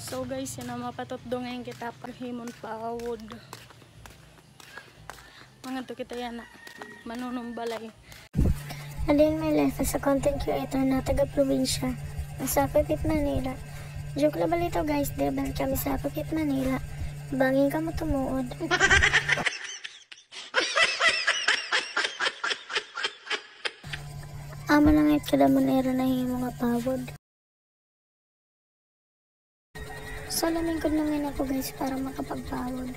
So guys, yan ang mapatotdo ngayon kita paghimon paawod. Mga to kita yan na manunong balay. Alin my life as a content creator na taga-probinsya sa Papit, Manila. Joke lang balito guys, debel kami sa Papit, Manila. Bangin ka mo tumuod. Amo lang it kada manera na himo nga pawod. So lamingkod naman ako guys para makapagpawod.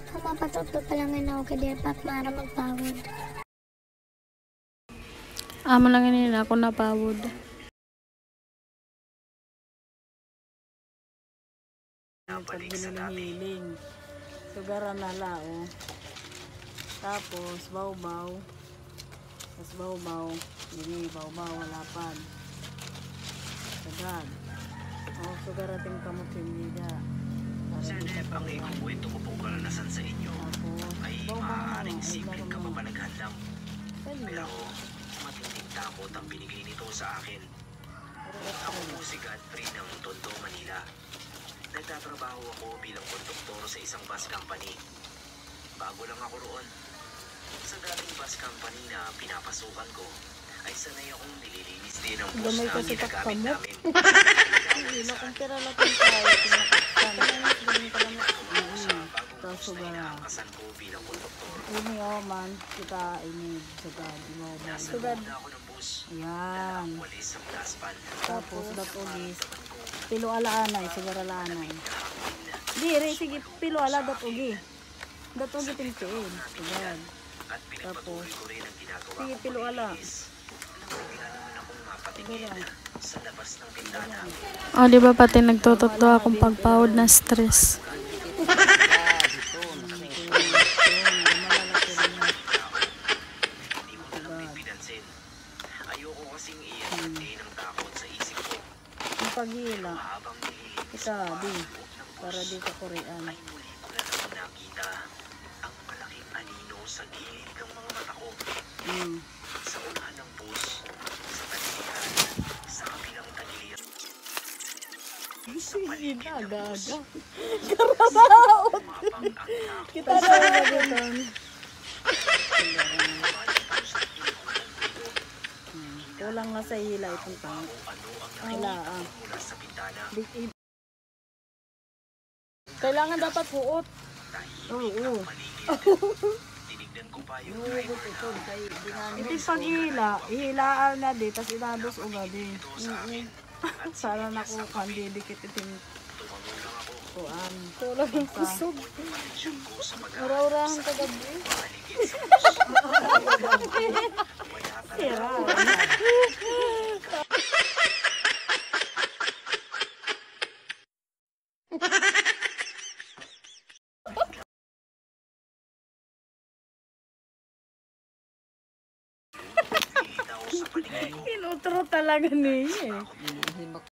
Kung mapatotdo pa lang ako kaya pat mara magpawod. Amo lang nila ako napawod. Pag hinihiling. Sugaran na lao. Tapos bawbaw. Tapos bawbaw. Ini bawbaw walapan. Sagad. O sugarating kamot hindi. Senep, ang ikukwento ko pong karanasan sa inyo ay maaaring simpleng kapapanaghan lang. Pero matinding takot ang binigay nito sa akin. Ako po si Godfrey ng Tondo, Manila. Nagtatrabaho ako bilang konduktor sa isang bus company. Bago lang ako roon. Sa dating bus company na pinapasukan ko, ay sanay akong nililinis din ang bus na ginagamit namin. Hindi kung tira lang tayo pinakastan. Tapos Nakakasan ko bilang konduktor. ini man kita ini sagad mo ba. Sugad na ako ng bus. Yan. Walis sa plaspan. Tapos datugis. Pilo alaanay, sigara alaanay. Diri sige pilo ala datugi. Datugi tingtiin. Sagad. At pinagpatuloy ko rin ang ginagawa Sige ko pilo ala. Bigla naman akong mapatingin sa labas ng bintana. O di ba pati nagtototdo akong pagpawod na stress. Hindi mo na lang din pinansin. Ayoko kasing i-entertain ng takot sa isip ko. Ang paghila. Habang nililinis Ika di. Para di ka Korean. ay muli ko na naman nakita ang malaking anino sa gilid ng mga mata ko. Sa unahan ng bus, sa tagiliran, sa kabilang tagiliran. Sa paligid ng bus, mapang ang takot. Kita sa gabiton. Kulang nga sa hila itong tang. Hila ah. Mula sa bintana, Kailangan dapat puot. Oo. tinignan ko pa yung driver na Iti paghila, ihilaan na di, tas inados uga di. Sana naku didikit iting tumango lang ako. kuan. Kulang yung kusog. Atensyon ko sa Ura-urahan ka gabi. pagpapaligid sa bus. Sira. Lilitaw sa paligid ko. Inutro talaga niya eh. Himak